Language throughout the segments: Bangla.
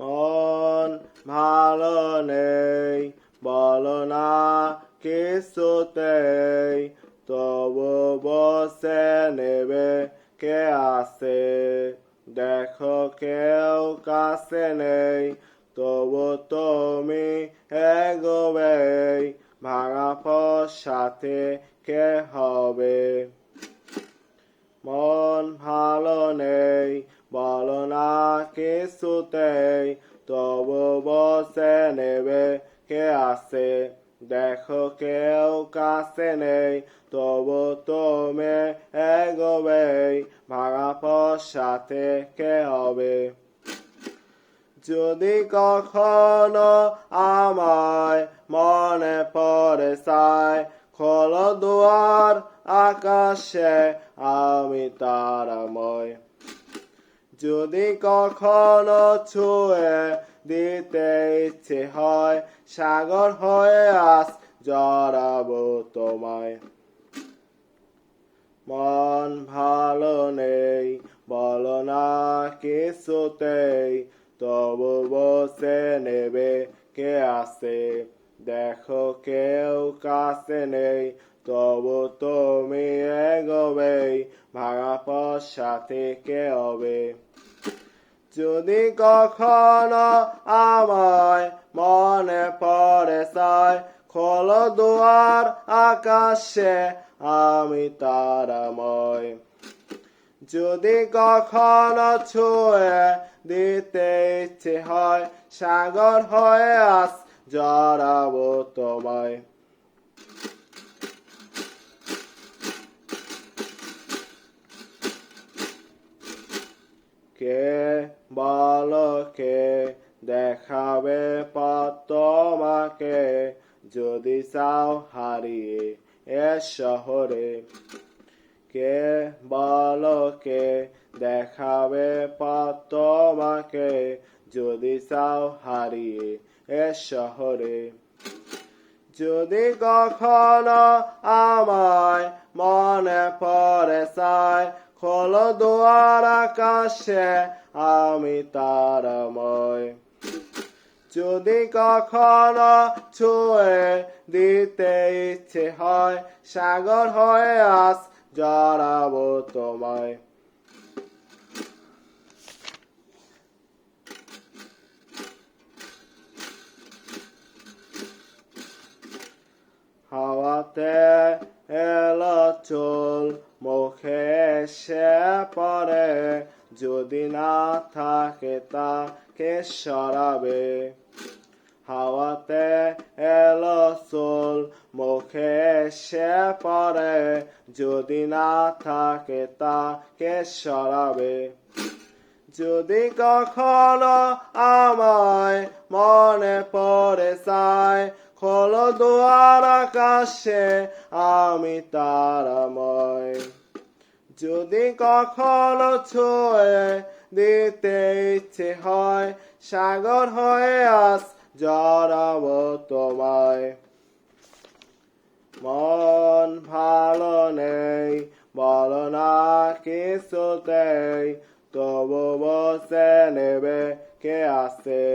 মন ভালো নেই বলো না কিছুতেই, তবু বসে নেবে কে আসে। দেখো কেউ কাছে নেই, তবু তুমি এগোবে, ভাঙা সাথে কে হবে। মন ভালো নেই বলো না কিছুতেই, তবু বসে নেবে কে আসে। দেখো কেউ কাছে নেই, তবু তুমি এগোবে, ভাঙা সাথে কে হবে। যদি কখনো আমায় মনে পড়ে চায়, খোলো দুয়ার আকাশে আমি তারাময়। যদি কখনো ছুঁয়ে দিতে ইচ্ছে হয়, সাগর হয়ে আস জড়াবো তোমায়। মন ভালো নেই বলো না কিছুতেই, তবু বসে নেবে কে আসে। দেখো কেউ কাছে নেই, তবু তুমি এগোবে, ভাঙা সাথে কে হবে। যদি কখনো আমায় মনে পড়ে চায়, খোলো দুয়ার আকাশে আমি তারাময়। যদি কখনো ছুঁয়ে দিতে ইচ্ছে হয়, সাগর হয়ে আস জড়াবো তোমায়। কে বলো কে দেখাবে পথ তোমাকে, যদি চাও হারিয়ে এ শহরে। কে বলো কে দেখাবে পথ তোমাকে, যদি চাও হারিয়ে এ শহরে। যদি কখনো আমায় মনে পড়ে চায়, খোলো দুয়ার আকাশে আমি তারাময়। যদি কখনো ছুঁয়ে দিতে ইচ্ছে হয়, সাগর হয়ে আস জড়াবো তোমায়। হাওয়াতে এলো চুল মুখে এসে পড়ে, যদি না থাকে তাকে সরাবে। হাওয়াতে এলো চুল মুখে এসে পড়ে, যদি না থাকে তাকে সরাবে। যদি কখনো আমায় মনে পড়ে চায়, খোলো দুয়ার আকাশে আমি তারাময়। যদি কখনো ছুঁয়ে দিতে ইচ্ছে হয়, সাগর হয়ে আস জড়াবো তোমায়। মন ভালো নেই বলো না কিছুতেই, তবু বসে নেবে কে আসে।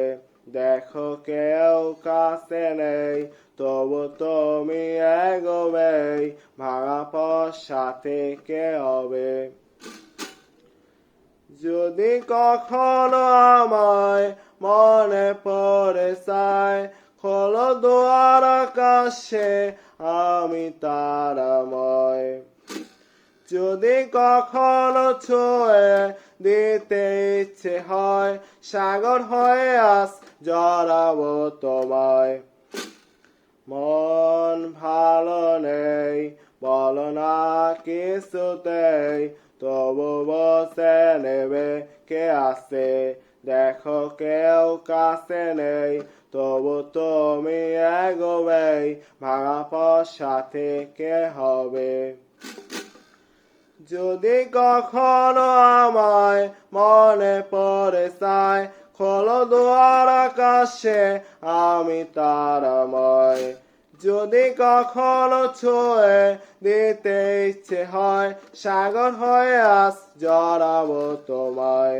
দেখো কেউ কাছে নেই, তবু তুমি এগোবে, ভাঙা সাথে কে হবে। যদি কখনো আমায় মনে পড়ে চায়, খোলো দুয়ার আকাশে আমি তারাময়। যদি কখনো ছুঁয়ে দিতে ইচ্ছে হয়, সাগর হয়ে আস জড়াবো তোমায়। মন ভালো নেই বলো না কিছুতেই, তবু বসে নেবে কে আসে। দেখো কেউ কাছে নেই, তবু তুমি এগোবে, ভাঙা সাথে কে হবে। যদি কখনো আমায় মনে পড়ে চায়, খোলো দুয়ার আকাশে আমি তারাময়। যদি কখনো ছুঁয়ে দিতে ইচ্ছে হয়, সাগর হয়ে আস জড়াবো তোমায়।